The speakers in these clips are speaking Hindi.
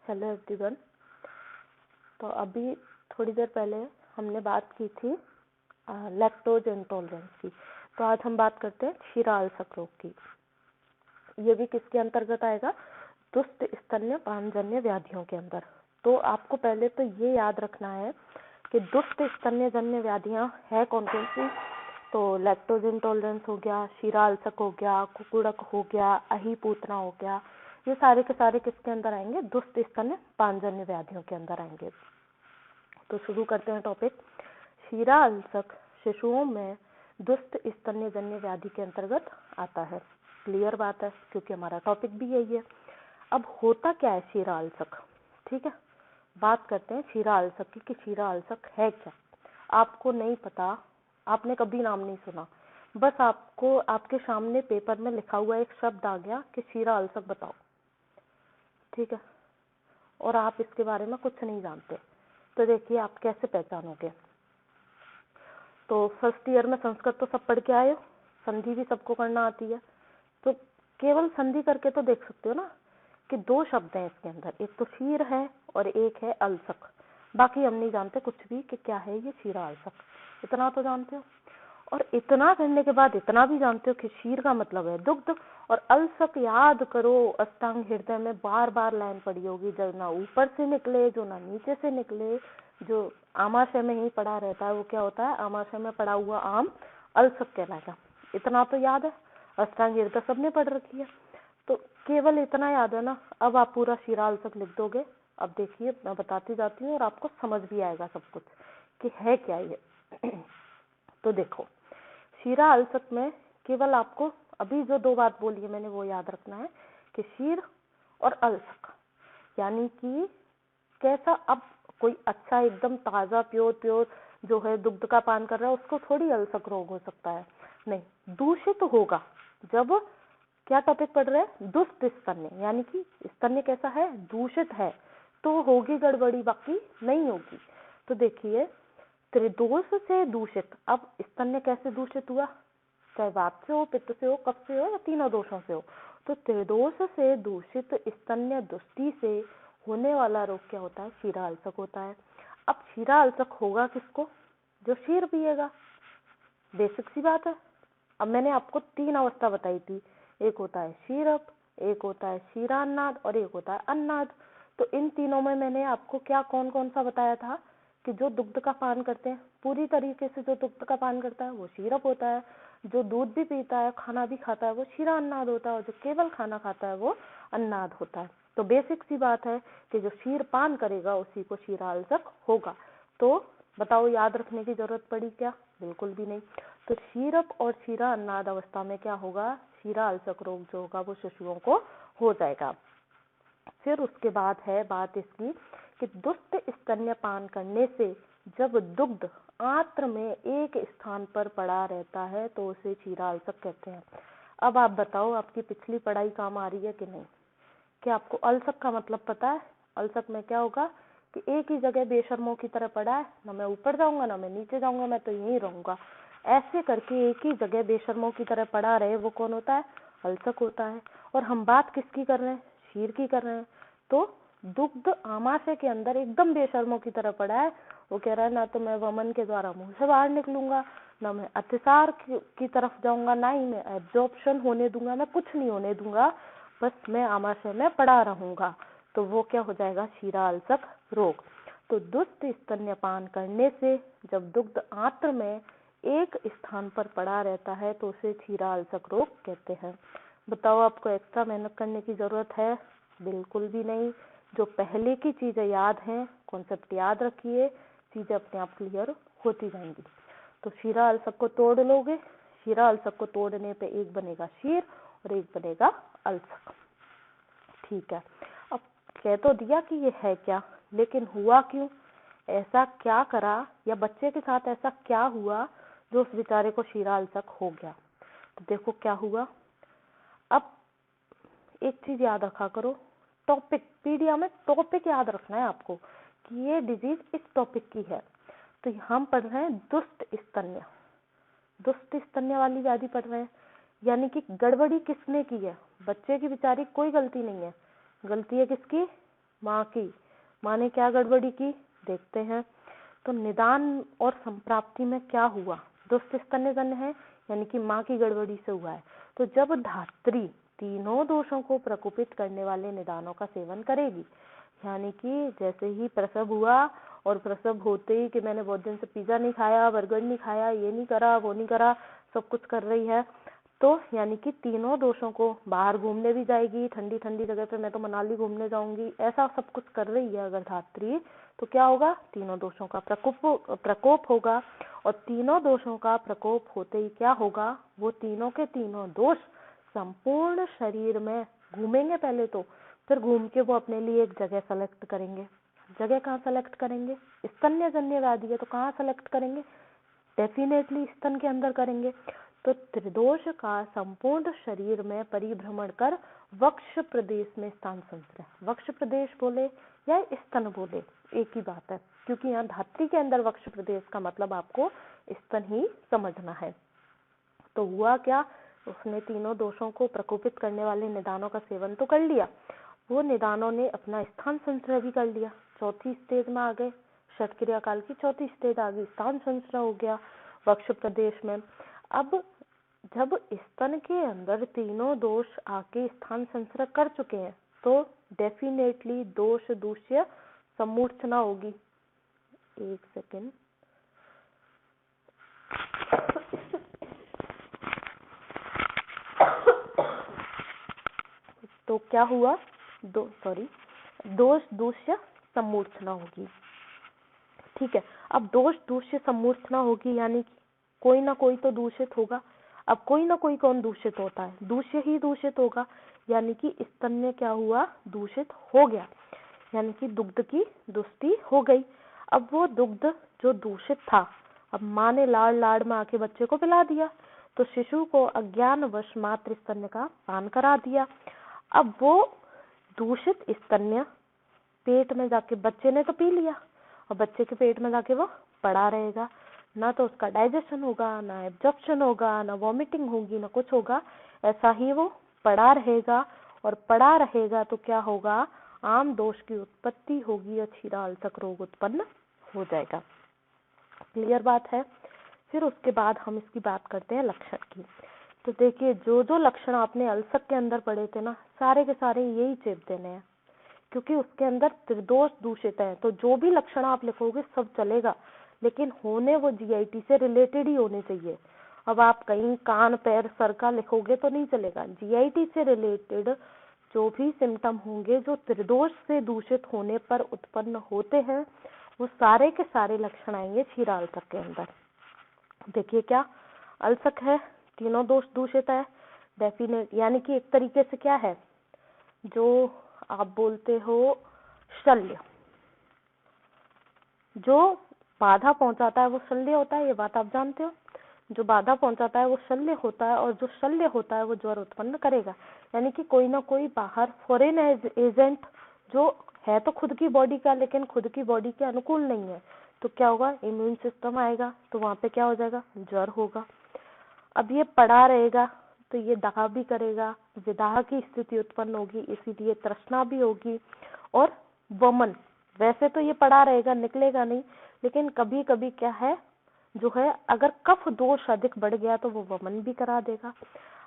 Hello everyone. तो अभी थोड़ी देर पहले हमने बात की थी लैक्टोज इंटॉलरेंस की। तो आज हम बात करते हैं क्षीरा अल्सक रोग की। ये भी किसके अंतर्गत आएगा? दुष्ट स्तन्य पानजन्य व्याधियों के अंदर। तो आपको पहले तो ये याद रखना है कि दुष्ट स्तन्यजन्य व्याधियां है कौन कौन सी। तो लैक्टोज इंटॉलरेंस हो गया, क्षीरा अल्सक हो गया, कुकुड़क हो गया, अहिपूतना हो गया। ये सारे के सारे किसके अंदर आएंगे? दुष्ट स्तन्य पानजन्य व्याधियों के अंदर आएंगे। तो शुरू करते हैं टॉपिक। क्षीरा अल्सक शिशुओं में दुष्ट स्तन्यजन्य व्याधि के अंतर्गत आता है। क्लियर बात है, क्योंकि हमारा टॉपिक भी यही है। अब होता क्या है क्षीरा अल्सक? ठीक है, बात करते हैं क्षीरा अल्सक की कि क्षीरा अल्सक है क्या। आपको नहीं पता, आपने कभी नाम नहीं सुना, बस आपको आपके सामने पेपर में लिखा हुआ एक शब्द आ गया कि क्षीरा अल्सक बताओ, ठीक है, और आप इसके बारे में कुछ नहीं जानते, तो देखिए आप कैसे पहचानोगे। तो फर्स्ट ईयर में संस्कृत तो सब पढ़ के आए हो, संधि भी सबको करना आती है। तो केवल संधि करके तो देख सकते हो ना कि दो शब्द हैं इसके अंदर, एक तो क्षीर है और एक है अल्सक। बाकी हम नहीं जानते कुछ भी कि क्या है ये क्षीरा अल्सक, इतना तो जानते हो। और इतना करने के बाद इतना भी जानते हो कि क्षीर का मतलब है दुग्ध, और अल्सक याद करो, अष्टांग हृदय में बार बार लाइन पड़ी होगी, जो ना ऊपर से निकले जो ना नीचे से निकले, जो आमाशय में ही पड़ा रहता है वो क्या होता है? आमाशय में पड़ा हुआ आम अल्सक कहलाएगा। इतना तो याद है, अष्टांग हृदय सबने पढ़ रखी है, तो केवल इतना याद है ना। अब आप पूरा क्षीरा अल्सक लिख दोगे। अब देखिए मैं बताती जाती हूँ और आपको समझ भी आएगा सब कुछ कि है क्या ये। तो देखो, क्षीरा अल्सक में केवल आपको अभी जो दो बात बोली है मैंने वो याद रखना है कि क्षीर और अल्सक, यानी कि कैसा। अब कोई अच्छा एकदम ताजा प्योर जो है दुग्ध का पान कर रहा है उसको थोड़ी अल्सक रोग हो सकता है, नहीं, दूषित होगा। जब क्या टॉपिक पढ़ रहे हैं? दुष्ट स्तन्य, यानी कि स्तन्य कैसा है? दूषित है, तो होगी गड़बड़ी, बाकी नहीं होगी। तो देखिए, त्रिदोष से दूषित। अब स्तन्य कैसे दूषित हुआ? चाहे वात से हो, पित्त से हो, कफ से हो, या तीनों दोषों से हो। तो त्रिदोष से दूषित स्तन्य दुष्टि से होने वाला रोग क्या होता है? क्षीरा अल्सक होता है। अब क्षीरा अल्सक होगा किसको? जो क्षीर पिएगा, बेसिक सी बात है। अब मैंने आपको तीन अवस्था बताई थी, एक होता है क्षीरप, एक होता है क्षीरान्नाद और एक होता है अन्नाद। तो इन तीनों में मैंने आपको क्या कौन कौन सा बताया था कि जो दुग्ध का पान करते हैं, पूरी तरीके से जो दुग्ध का पान करता है वो क्षीरप होता है, जो दूध भी पीता है, खाना भी खाता है, वो क्षीरान्नाद होता है, और जो केवल खाना खाता है वो अन्नाद होता है। तो बेसिक सी बात है कि जो क्षीर पान करेगा उसी को क्षीरा अल्सक होगा। तो बताओ, याद रखने की जरूरत पड़ी क्या? बिल्कुल भी नहीं। तो क्षीरप और क्षीरा अन्नाद अवस्था में क्या होगा? क्षीरा अल्सक रोग जो होगा वो शिशुओं को हो जाएगा। फिर उसके बाद है बात इसकी कि दुष्ट स्तन्यपान करने से जब दुग्ध आंत्र में एक स्थान पर पड़ा रहता है तो उसे क्षीरा अल्सक कहते हैं। अब आप बताओ, आपकी पिछली पढ़ाई काम आ रही है कि नहीं? क्या आपको अल्सक का मतलब पता है? अल्सक में क्या होगा कि एक ही जगह बेशर्मों की तरह पड़ा है, ना मैं ऊपर जाऊंगा ना मैं नीचे जाऊंगा, मैं तो यहीं रहूंगा, ऐसे करके एक ही जगह बेशर्मों की तरह पड़ा रहे, वो कौन होता है? अल्सक होता है। और हम बात किसकी कर रहे हैं? क्षीर की कर रहे हैं। तो दुग्ध आमाशय के अंदर एकदम बेशर्मों की तरह पड़ा है, वो कह रहा है ना तो मैं वमन के द्वारा मुंह से बाहर निकलूंगा, ना मैं अतिसार की तरफ जाऊंगा, ना ही मैं एब्जॉर्प्शन होने दूंगा, मैं कुछ नहीं होने दूंगा, बस मैं आमाशय में पड़ा रहूंगा। तो वो क्या हो जाएगा? क्षीरा अल्सक रोग। तो दुष्ट स्तन्यपान करने से जब दुग्ध आंत्र में एक स्थान पर पड़ा रहता है तो उसे क्षीरा अल्सक रोग कहते हैं। बताओ, आपको एक्स्ट्रा मेहनत करने की जरूरत है? बिल्कुल भी नहीं। जो पहले की चीजें याद हैं, कॉन्सेप्ट याद रखिए, चीजें अपने आप क्लियर होती जाएंगी। तो क्षीरा अल्सक को तोड़ लोगे, क्षीरा अल्सक को तोड़ने पे एक बनेगा क्षीर और एक बनेगा अल्सक। ठीक है, अब कह तो दिया कि ये है क्या, लेकिन हुआ क्यों? ऐसा क्या करा या बच्चे के साथ ऐसा क्या हुआ जो उस बेचारे को क्षीरा अल्सक हो गया? तो देखो क्या हुआ। अब एक चीज याद रखा करो, टॉपिक पीडिया में टॉपिक याद रखना है आपको कि ये डिजीज इस टॉपिक की है। तो हम पढ़ रहे हैं दुष्ट स्तन्य, दुष्ट स्तन्य वाली व्याधि पढ़ रहे हैं, यानी कि गड़बड़ी किसने की है? बच्चे की बेचारी कोई गलती नहीं है, गलती है किसकी? माँ ने क्या गड़बड़ी की देखते हैं। तो निदान और संप्राप्ति में क्या हुआ, दुष्ट स्तन्यजन्य है यानी कि माँ की गड़बड़ी से हुआ है। तो जब धात्री तीनों दोषों को प्रकोपित करने वाले निदानों का सेवन करेगी, यानी कि जैसे ही प्रसव हुआ और प्रसव होते ही कि मैंने बहुत दिन से पिज्जा नहीं खाया, बर्गर नहीं खाया, ये नहीं करा, वो नहीं करा, सब कुछ कर रही है, तो यानी कि तीनों दोषों को बाहर घूमने भी जाएगी, ठंडी ठंडी जगह पे, मैं तो मनाली घूमने जाऊंगी, ऐसा सब कुछ कर रही है अगर धात्री, तो क्या होगा, तीनों दोषों का प्रकोप होगा। और तीनों दोषों का प्रकोप होते ही क्या होगा, वो तीनों के तीनों दोष संपूर्ण शरीर में घूमेंगे पहले तो, फिर घूम के वो अपने लिए एक जगह सेलेक्ट करेंगे। जगह कहाँ सेलेक्ट करेंगे, स्तन्यजन्य व्याधि है तो कहाँ सेलेक्ट करेंगे, डेफिनेटली स्तन के अंदर करेंगे। तो त्रिदोष का संपूर्ण शरीर में परिभ्रमण कर वक्ष प्रदेश में स्थान संचय, वक्ष प्रदेश बोले या स्तन बोले एक ही बात है, क्योंकि यहाँ धात्री के अंदर वक्ष प्रदेश का मतलब आपको स्तन ही समझना है। तो हुआ क्या, उसने तीनों दोषों को प्रकोपित करने वाले निदानों का सेवन तो कर लिया, वो निदानों ने अपना स्थान संचय भी कर लिया, चौथी स्टेज में आ गए, षट क्रिया काल की चौथी स्टेज आ गई, स्थान संचय हो गया वक्ष प्रदेश में। अब जब स्तन के अंदर तीनों दोष आके स्थान संचय कर चुके हैं तो डेफिनेटली दोष दूष्य सम्मूर्छना होगी। एक सेकेंड, तो क्या हुआ, दोष दूष्य सम्मूर्छना होगी। ठीक है, अब दोष दूष्य सम्मूर्छना होगी यानी कि कोई ना कोई तो दूषित होगा। अब कोई ना कोई कौन दूषित होता है, दूष्य ही दूषित होगा, यानी कि स्तन में क्या हुआ, दूषित हो गया, यानी कि दुग्ध की दुष्टि हो गई। अब वो दुग्ध जो दूषित था, अब माँ ने लाड़ लाड़ में आके बच्चे को पिला दिया, तो शिशु को अज्ञानवश मातृ स्तन्य का पान करा दिया। अब वो दूषित स्तन्य पेट में जाके बच्चे ने तो पी लिया, और बच्चे के पेट में जाके वो पड़ा रहेगा, ना तो उसका डाइजेशन होगा, ना एब्जॉर्प्शन होगा, ना वॉमिटिंग होगी, ना कुछ होगा, ऐसा ही वो पड़ा रहेगा। और पड़ा रहेगा तो क्या होगा, आम दोष की उत्पत्ति होगी और क्षीराल्सक रोग उत्पन्न हो जाएगा। क्लियर बात है। फिर उसके बाद हम इसकी बात करते हैं लक्षण की। तो देखिए, जो जो लक्षण आपने अल्सक के अंदर पढ़े थे ना, सारे के सारे यही चेप देने हैं, क्योंकि उसके अंदर त्रिदोष दूषित है, तो जो भी लक्षण आप लिखोगे सब चलेगा, लेकिन होने वो जीआईटी से रिलेटेड ही होने चाहिए। अब आप कहीं कान पैर सर का लिखोगे तो नहीं चलेगा, जीआईटी से रिलेटेड जो भी सिम्टम होंगे जो त्रिदोष से दूषित होने पर उत्पन्न होते हैं, वो सारे के सारे लक्षण आएंगे क्षीराल्सक के अंदर। देखिए, क्या अल्सक है, तीनों दोष दूषित है, डेफिनेट, यानी कि एक तरीके से क्या है, जो आप बोलते हो शल्य, जो बाधा पहुंचाता है वो शल्य होता है, ये बात आप जानते हो। जो बाधा पहुंचाता है वो शल्य होता है, और जो शल्य होता है वो ज्वर उत्पन्न करेगा, यानी कि कोई ना कोई बाहर फॉरेन एजेंट जो है तो खुद की बॉडी का, लेकिन खुद की बॉडी के अनुकूल नहीं है, तो क्या होगा, इम्यून सिस्टम आएगा, तो वहां पे क्या हो जाएगा, ज्वर होगा। अब ये पड़ा रहेगा तो ये दाह भी करेगा, विदाह की स्थिति उत्पन्न होगी, इसीलिए तृष्णा भी होगी। और वमन, वैसे तो ये पड़ा रहेगा, निकलेगा नहीं, लेकिन कभी कभी क्या है, जो है अगर कफ दोष अधिक बढ़ गया तो वो वमन भी करा देगा।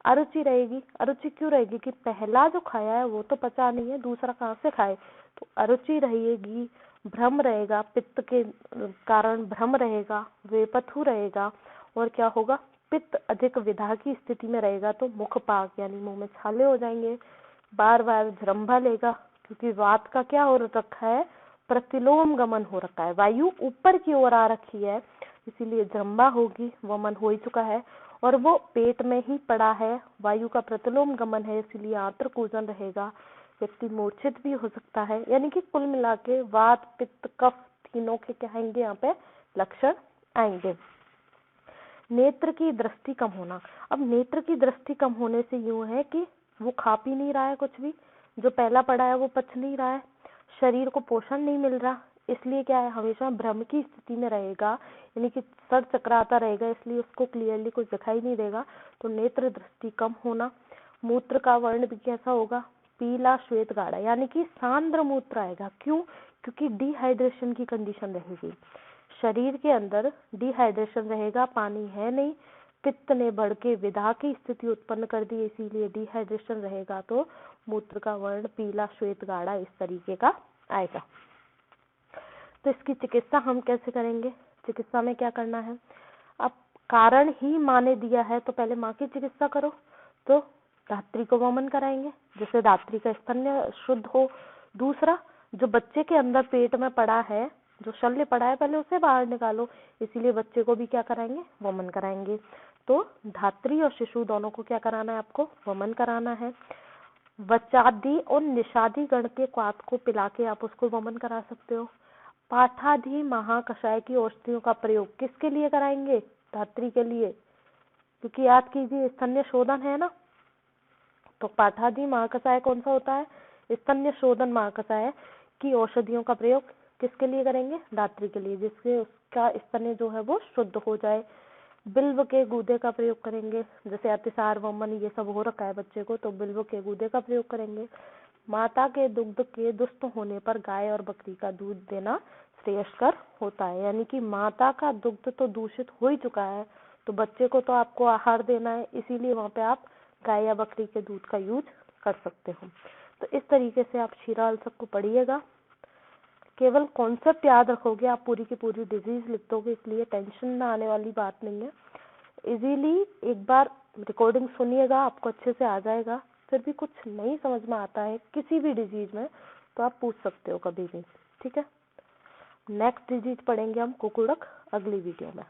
अरुचि रहेगी, अरुचि क्यों रहेगी कि पहला जो खाया है वो तो पचा नहीं है, दूसरा कहाँ से खाए, तो अरुचि रहेगी, भ्रम रहेगा, पित्त के कारण भ्रम रहेगा, वेपथु रहेगा, और क्या होगा, पित्त अधिक विदाह की स्थिति में रहेगा तो मुखपाक यानी मुंह में छाले हो जाएंगे, बार बार जृंभा लेगा, क्योंकि वात का क्या हो रखा है, प्रतिलोम गमन हो रखा है, वायु ऊपर की ओर आ रखी है, इसीलिए जृंभा होगी, वमन हो ही चुका है, और वो पेट में ही पड़ा है, वायु का प्रतिलोम गमन है, इसीलिए आंत्र कूजन रहेगा, व्यक्ति मूर्छित भी हो सकता है। यानी कि कुल मिला के वात पित्त कफ तीनों के क्या आएंगे, यहाँ पे लक्षण आएंगे। नेत्र की दृष्टि कम होना, अब नेत्र की दृष्टि कम होने से यूं है कि वो खा पी नहीं रहा है, कुछ भी जो पहला पड़ा है वो पच नहीं रहा है, शरीर को पोषण नहीं मिल रहा, इसलिए क्या है, हमेशा भ्रम की स्थिति में रहेगा, यानी कि सर चकराता रहेगा, इसलिए उसको क्लियरली कुछ दिखाई नहीं देगा, तो नेत्र दृष्टि कम होना। मूत्र का वर्ण भी कैसा होगा, पीला श्वेत गाढ़ा, यानी कि सांद्र मूत्र आएगा। क्यों? क्योंकि डिहाइड्रेशन की कंडीशन रहेगी, शरीर के अंदर डिहाइड्रेशन रहेगा, पानी है नहीं, पित्त ने बढ़ के विधा की स्थिति उत्पन्न कर दी, इसीलिए डिहाइड्रेशन रहेगा, तो मूत्र का वर्ण पीला श्वेत गाढ़ा इस तरीके का आएगा। तो इसकी चिकित्सा हम कैसे करेंगे? चिकित्सा में क्या करना है? अब कारण ही माँ ने दिया है तो पहले माँ की चिकित्सा करो, तो धात्री को वमन कराएंगे, जिससे धात्री का स्तन्य शुद्ध हो। दूसरा, जो बच्चे के अंदर पेट में पड़ा है, जो शल्य पड़ा है, पहले उसे बाहर निकालो, इसीलिए बच्चे को भी क्या कराएंगे? वमन कराएंगे। तो धात्री और शिशु दोनों को क्या कराना है? आपको वमन कराना है। वचादि और निषादी गण के क्वाथ को पिला के आप उसको वमन करा सकते हो। पाठादि महाकषाय की औषधियों का प्रयोग किसके लिए कराएंगे? धात्री के लिए, क्योंकि याद कीजिए स्तन्य शोधन है ना, तो पाठादि महाकषाय कौन सा होता है? स्तन्य शोधन महाकषाय की औषधियों का प्रयोग किसके लिए करेंगे? धात्री के लिए, जिससे उसका स्तन्य जो है वो शुद्ध हो जाए। बिल्व के गूदे का प्रयोग करेंगे, जैसे अतिसार वमन ये सब हो रखा है बच्चे को, तो बिल्व के गूदे का प्रयोग करेंगे। माता के दुग्ध के दुष्ट होने पर गाय और बकरी का दूध देना श्रेयस्कर होता है, यानी कि माता का दुग्ध तो दूषित हो ही चुका है, तो बच्चे को तो आपको आहार देना है, इसीलिए वहाँ पे आप गाय या बकरी के दूध का यूज कर सकते हो। तो इस तरीके से आप क्षीराल्सक को पढ़िएगा, केवल कॉन्सेप्ट याद रखोगे, आप पूरी की पूरी डिजीज लिख दोगे, इसलिए टेंशन ना आने वाली बात नहीं है। इजीली एक बार रिकॉर्डिंग सुनिएगा, आपको अच्छे से आ जाएगा। फिर भी कुछ नहीं समझ में आता है किसी भी डिजीज में तो आप पूछ सकते हो कभी भी, ठीक है। नेक्स्ट डिजीज पढ़ेंगे हम कुकुड़क अगली वीडियो में।